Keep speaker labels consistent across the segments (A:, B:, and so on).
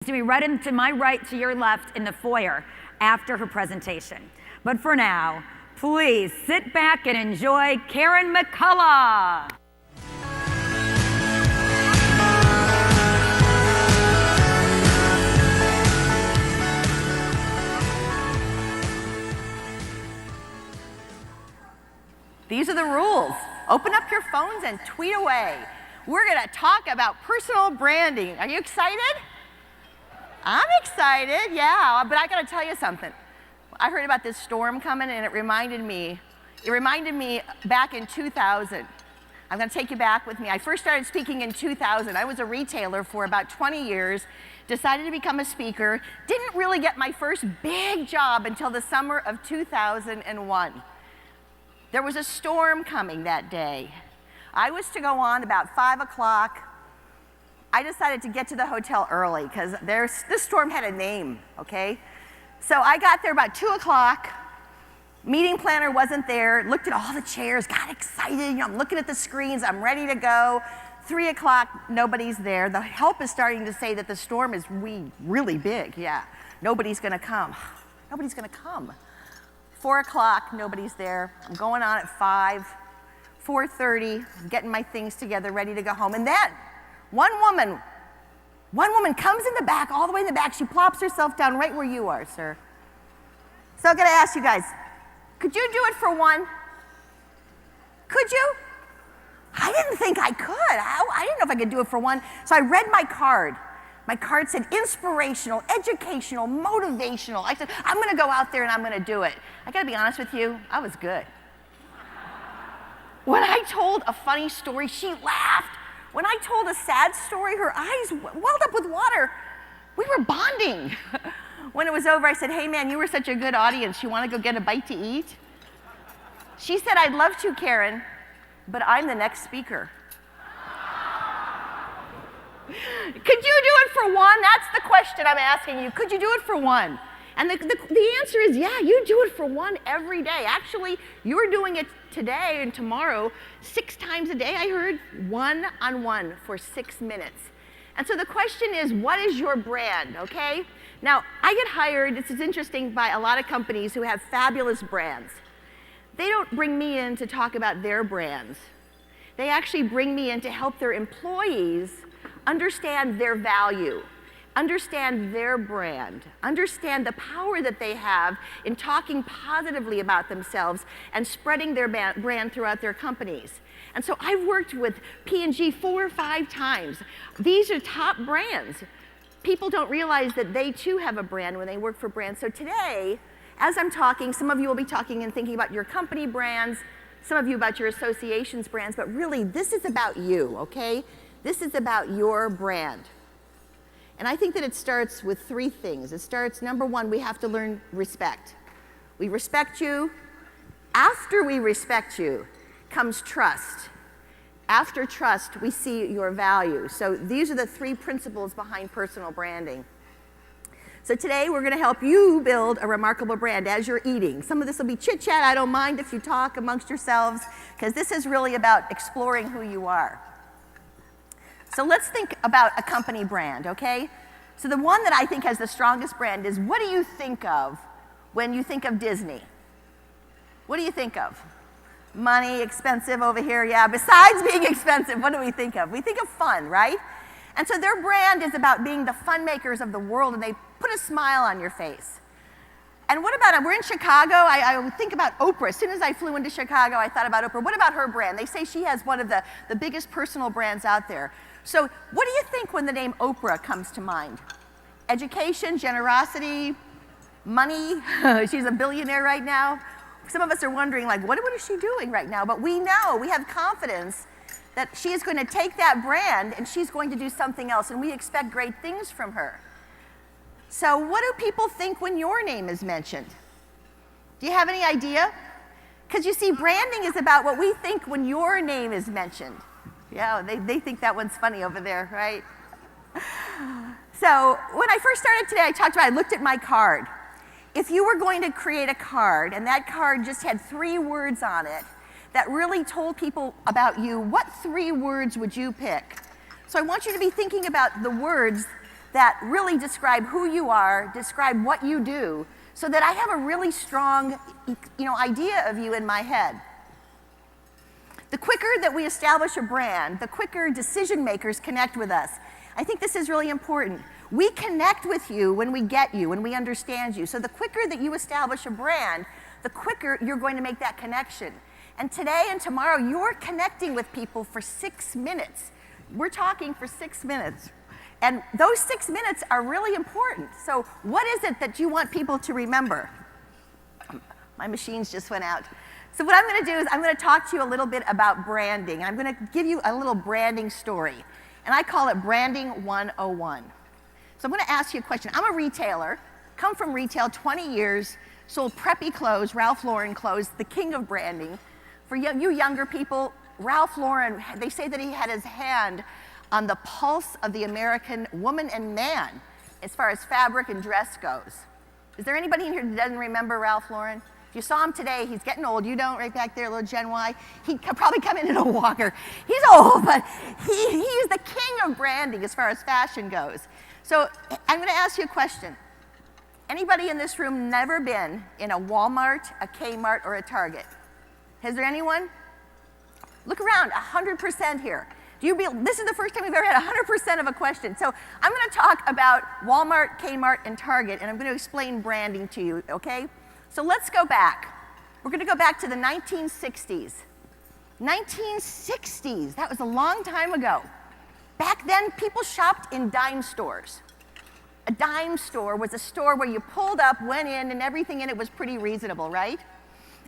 A: To be right into my right to your left in the foyer after her presentation. But for now, please sit back and enjoy Karen McCullough.
B: These are the rules. Open up your phones and tweet away. We're going to talk about personal branding. Are you excited? I'm excited, yeah, but I got to tell you something. I heard about this storm coming, and it reminded me back in 2000. I'm going to take you back with me. I first started speaking in 2000. I was a retailer for about 20 years, decided to become a speaker, didn't really get my first big job until the summer of 2001. There was a storm coming that day. I was to go on about 5 o'clock. I decided to get to the hotel early because this storm had a name, okay? So I got there about 2 o'clock. Meeting planner wasn't there, looked at all the chairs, got excited. I'm looking at the screens, I'm ready to go. 3 o'clock, nobody's there. The help is starting to say that the storm is really big, yeah. Nobody's gonna come. Nobody's gonna come. 4 o'clock, nobody's there. I'm going on at 5. 4:30, I'm getting my things together, ready to go home. And then one woman comes in the back, all the way in the back. She plops herself down right where you are, sir. So I'm gonna ask you guys, could you do it for one? Could you? I didn't think I could. I didn't know if I could do it for one. So I read my card. My card said inspirational, educational, motivational. I said, I'm gonna go out there and I'm gonna do it. I gotta be honest with you, I was good. When I told a funny story, she laughed. When I told a sad story, her eyes welled up with water. We were bonding. When it was over, I said, hey man, you were such a good audience. You wanna go get a bite to eat? She said, I'd love to, Karen, but I'm the next speaker. Could you do it for one? That's the question I'm asking you. Could you do it for one? And the answer is, yeah, you do it for one every day. Actually, you're doing it today and tomorrow 6 times a day. I heard one-on-one for 6 minutes. And so the question is, what is your brand, okay? Now, I get hired, this is interesting, by a lot of companies who have fabulous brands. They don't bring me in to talk about their brands. They actually bring me in to help their employees understand their value, understand their brand, understand the power that they have in talking positively about themselves and spreading their brand throughout their companies. And so I've worked with P&G 4 or 5 times. These are top brands. People don't realize that they too have a brand when they work for brands. So today, as I'm talking, some of you will be talking and thinking about your company brands, some of you about your association's brands, but really this is about you, okay? This is about your brand. And I think that it starts with 3 things. It starts, number 1, we have to learn respect. We respect you. After we respect you comes trust. After trust, we see your value. So these are the 3 principles behind personal branding. So today we're gonna help you build a remarkable brand as you're eating. Some of this will be chit chat. I don't mind if you talk amongst yourselves, because this is really about exploring who you are. So let's think about a company brand, okay? So the one that I think has the strongest brand is, what do you think of when you think of Disney? What do you think of? Money, expensive over here, yeah. Besides being expensive, what do we think of? We think of fun, right? And so their brand is about being the fun makers of the world, and they put a smile on your face. And what about, we're in Chicago, I would think about Oprah. As soon as I flew into Chicago, I thought about Oprah. What about her brand? They say she has one of the biggest personal brands out there. So what do you think when the name Oprah comes to mind? Education, generosity, money? She's a billionaire right now. Some of us are wondering, like, what is she doing right now? But we know, we have confidence that she is going to take that brand and she's going to do something else, and we expect great things from her. So what do people think when your name is mentioned? Do you have any idea? Because you see, branding is about what we think when your name is mentioned. Yeah, they think that one's funny over there, right? So when I first started today, I looked at my card. If you were going to create a card, and that card just had 3 words on it that really told people about you, what 3 words would you pick? So I want you to be thinking about the words that really describe who you are, describe what you do, so that I have a really strong idea of you in my head. The quicker that we establish a brand, the quicker decision makers connect with us. I think this is really important. We connect with you when we get you, when we understand you. So the quicker that you establish a brand, the quicker you're going to make that connection. And today and tomorrow, you're connecting with people for 6 minutes. We're talking for 6 minutes. And those 6 minutes are really important. So what is it that you want people to remember? My machines just went out. So what I'm going to do is I'm going to talk to you a little bit about branding. I'm going to give you a little branding story. And I call it Branding 101. So I'm going to ask you a question. I'm a retailer, come from retail 20 years, sold preppy clothes, Ralph Lauren clothes, the king of branding. For you younger people, Ralph Lauren, they say that he had his hand on the pulse of the American woman and man as far as fabric and dress goes. Is there anybody in here that doesn't remember Ralph Lauren? If you saw him today, he's getting old. You don't, right back there, little Gen Y. He'd probably come in a walker. He's old, but he's the king of branding as far as fashion goes. So I'm going to ask you a question. Anybody in this room never been in a Walmart, a Kmart, or a Target? Has there anyone? Look around, 100% here. This is the first time we've ever had 100% of a question. So I'm going to talk about Walmart, Kmart, and Target, and I'm going to explain branding to you, okay? So let's go back. We're going to go back to the 1960s. 1960s, that was a long time ago. Back then, people shopped in dime stores. A dime store was a store where you pulled up, went in, and everything in it was pretty reasonable, right?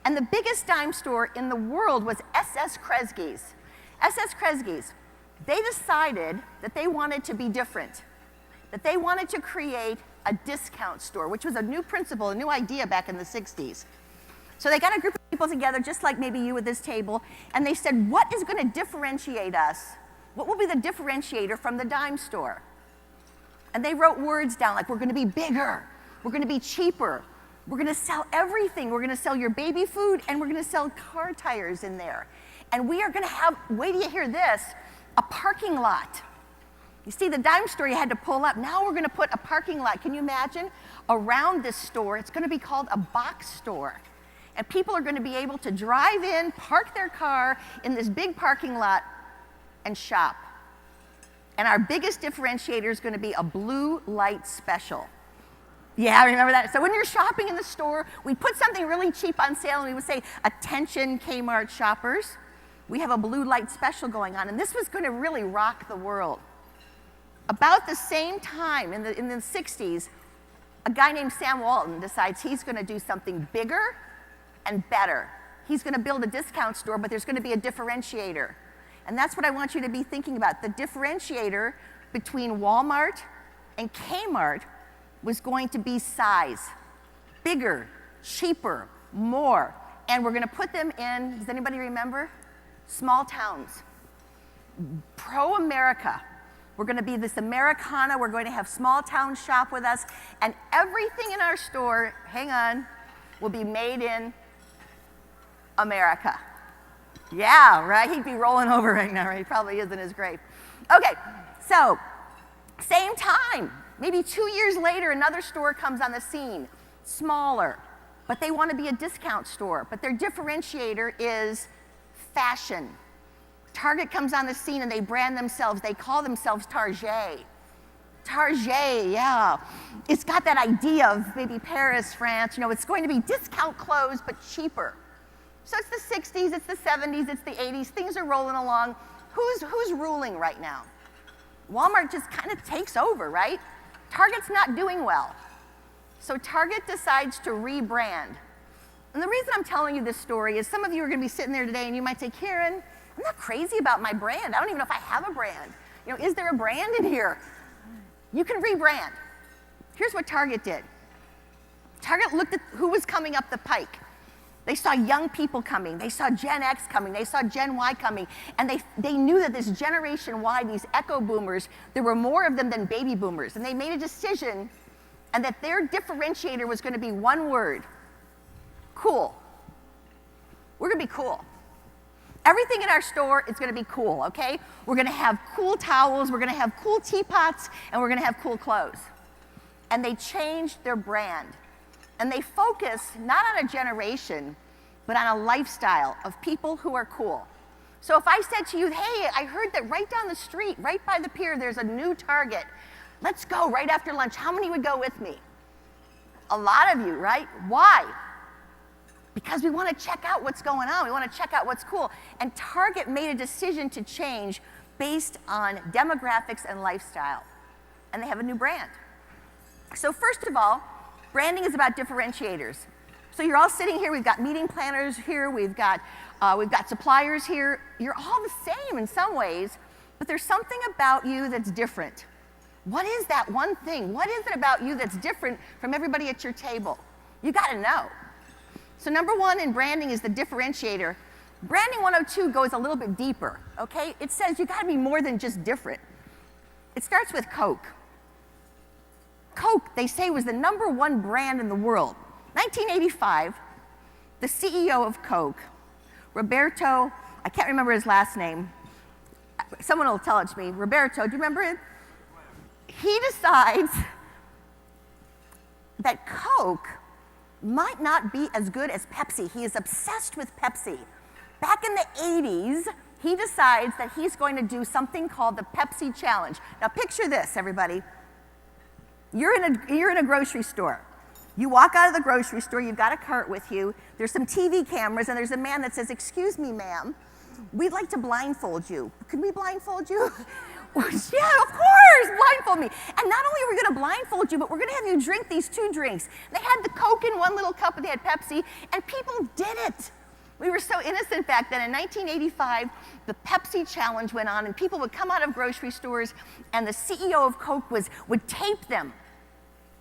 B: And the biggest dime store in the world was SS Kresge's. SS Kresge's, they decided that they wanted to be different, that they wanted to create a discount store, which was a new principle, a new idea back in the 60s. So they got a group of people together, just like maybe you at this table, and they said, what is going to differentiate us? What will be the differentiator from the dime store? And they wrote words down like, we're going to be bigger, we're going to be cheaper, we're going to sell everything, we're going to sell your baby food, and we're going to sell car tires in there. And we are going to have, wait till you hear this, a parking lot. You see, the dime store you had to pull up. Now we're going to put a parking lot. Can you imagine? Around this store, it's going to be called a box store. And people are going to be able to drive in, park their car in this big parking lot, and shop. And our biggest differentiator is going to be a blue light special. Yeah, remember that? So when you're shopping in the store, we put something really cheap on sale, and we would say, attention Kmart shoppers. We have a blue light special going on. And this was going to really rock the world. About the same time, in the 60s, a guy named Sam Walton decides he's going to do something bigger and better. He's going to build a discount store, but there's going to be a differentiator. And that's what I want you to be thinking about. The differentiator between Walmart and Kmart was going to be size. Bigger, cheaper, more. And we're going to put them in, does anybody remember? Small towns. Pro-America. We're going to be this Americana. We're going to have small towns shop with us. And everything in our store, hang on, will be made in America. Yeah, right? He'd be rolling over right now, right? He probably is in his grave. Okay, so same time. Maybe 2 years later, another store comes on the scene. Smaller, but they want to be a discount store. But their differentiator is fashion. Target comes on the scene and they brand themselves. They call themselves Target. Target, yeah. It's got that idea of maybe Paris, France. You know, it's going to be discount clothes, but cheaper. So it's the 60s, it's the 70s, it's the 80s. Things are rolling along. Who's ruling right now? Walmart just kind of takes over, right? Target's not doing well. So Target decides to rebrand. And the reason I'm telling you this story is some of you are going to be sitting there today and you might say, Karen, I'm not crazy about my brand. I don't even know if I have a brand. You know, is there a brand in here? You can rebrand. Here's what Target did. Target looked at who was coming up the pike. They saw young people coming. They saw Gen X coming. They saw Gen Y coming. And they knew that this Generation Y, these echo boomers, there were more of them than baby boomers. And they made a decision, and that their differentiator was going to be one word: cool. We're going to be cool. Everything in our store is going to be cool, okay? We're going to have cool towels, we're going to have cool teapots, and we're going to have cool clothes. And they changed their brand. And they focus not on a generation, but on a lifestyle of people who are cool. So if I said to you, hey, I heard that right down the street, right by the pier, there's a new Target. Let's go right after lunch. How many would go with me? A lot of you, right? Why? Because we want to check out what's going on. We want to check out what's cool. And Target made a decision to change based on demographics and lifestyle. And they have a new brand. So first of all, branding is about differentiators. So you're all sitting here, we've got meeting planners here, we've got suppliers here. You're all the same in some ways, but there's something about you that's different. What is that one thing? What is it about you that's different from everybody at your table? You got to know. So number one in branding is the differentiator. Branding 102 goes a little bit deeper, okay? It says you got to be more than just different. It starts with Coke. Coke, they say, was the #1 brand in the world. 1985, the CEO of Coke, Roberto, I can't remember his last name. Someone will tell it to me. Roberto, do you remember it? He decides that Coke might not be as good as Pepsi. He is obsessed with Pepsi. Back in the 80s, he decides that he's going to do something called the Pepsi Challenge. Now picture this, everybody. You're in a grocery store. You walk out of the grocery store, you've got a cart with you, there's some TV cameras, and there's a man that says, excuse me, ma'am, we'd like to blindfold you. Can we blindfold you? Yeah, of course, blindfold me. And not only are we gonna blindfold you, but we're gonna have you drink these 2 drinks. They had the Coke in one little cup and they had Pepsi, and people did it. We were so innocent back then. In 1985, the Pepsi Challenge went on, and people would come out of grocery stores, and the CEO of Coke would tape them,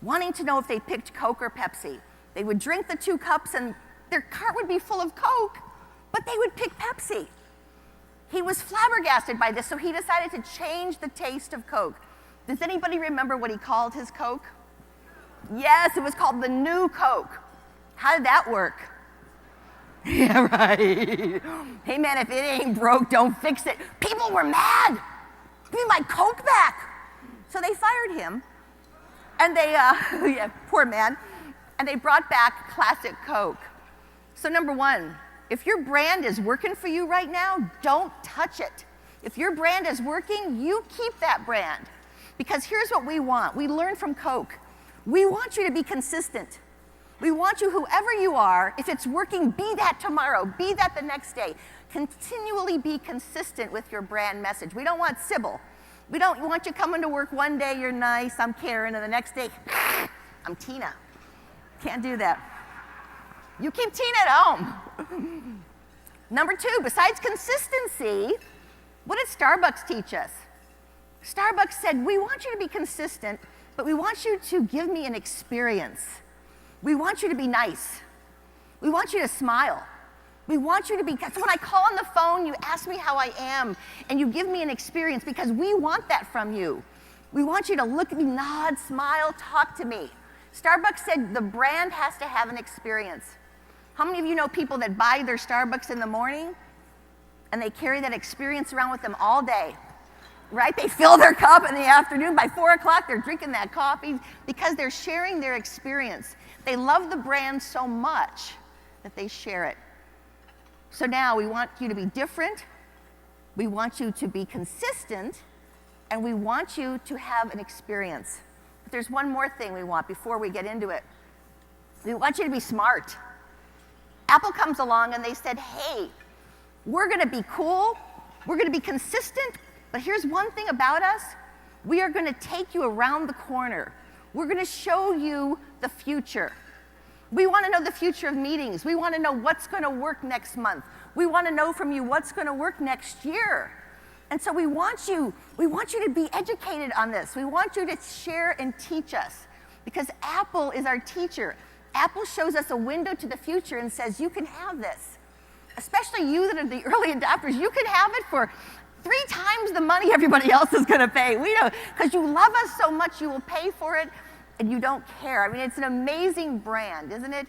B: wanting to know if they picked Coke or Pepsi. They would drink the 2 cups, and their cart would be full of Coke, but they would pick Pepsi. He was flabbergasted by this, so he decided to change the taste of Coke. Does anybody remember what he called his Coke? Yes, it was called the New Coke. How did that work? Yeah, right. Hey man, if it ain't broke, don't fix it. People were mad. Give me my Coke back. So they fired him, and they, yeah, poor man, and they brought back classic Coke. So number one, if your brand is working for you right now, don't touch it. If your brand is working, you keep that brand. Because here's what we want. We learned from Coke. We want you to be consistent. We want you, whoever you are, if it's working, be that tomorrow, be that the next day. Continually be consistent with your brand message. We don't want Sybil. We don't want you coming to work one day, you're nice, I'm Karen, and the next day, I'm Tina. Can't do that. You keep Tina at home. Number 2, besides consistency, what did Starbucks teach us? Starbucks said, we want you to be consistent, but we want you to give me an experience. We want you to be nice. We want you to smile. We want you to be, so when I call on the phone, you ask me how I am, and you give me an experience, because we want that from you. We want you to look at me, nod, smile, talk to me. Starbucks said the brand has to have an experience. How many of you know people that buy their Starbucks in the morning and they carry that experience around with them all day, right? They fill their cup in the afternoon. By 4 o'clock, they're drinking that coffee because they're sharing their experience. They love the brand so much that they share it. So now we want you to be different, we want you to be consistent, and we want you to have an experience. But there's one more thing we want before we get into it. We want you to be smart. Apple comes along and they said, hey, we're gonna be cool, we're gonna be consistent, but here's one thing about us, we are gonna take you around the corner. We're gonna show you the future. We wanna know the future of meetings. We wanna know what's gonna work next month. We wanna know from you what's gonna work next year. And so we want you to be educated on this. We want you to share and teach us, because Apple is our teacher. Apple shows us a window to the future and says, you can have this. Especially you that are the early adopters, you can have it for 3 times the money everybody else is gonna pay. We know, because you love us so much, you will pay for it, and you don't care. I mean, it's an amazing brand, isn't it?